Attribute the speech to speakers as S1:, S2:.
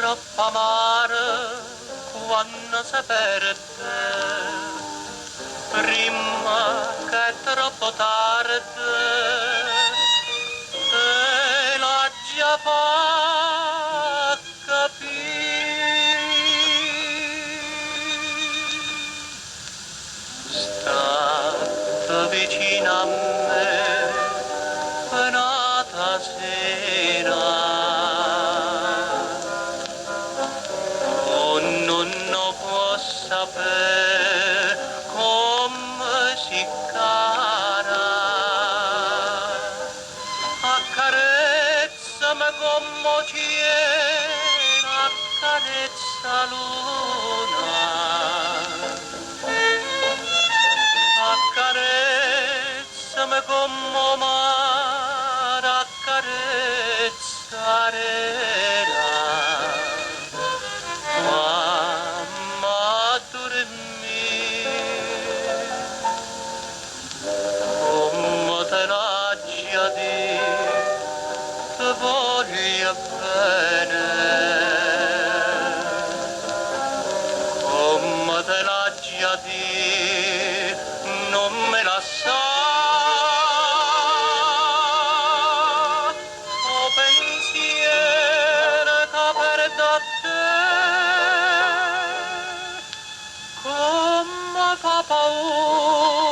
S1: troppo amaro quando si perde, prima che è troppo tardi, te l'ho già fa capire. State vicino a me, nata sera, ognuno può sapere come si cara. Accarezzami come cielo, accarezza luna. Accarezzami come mare, accarezza arena. Mamma dormire, come te l'ha già detto, ti voglio bene. Come te l'ha già detto, non me la sa. O pensiero che perdo a te, come fa paura.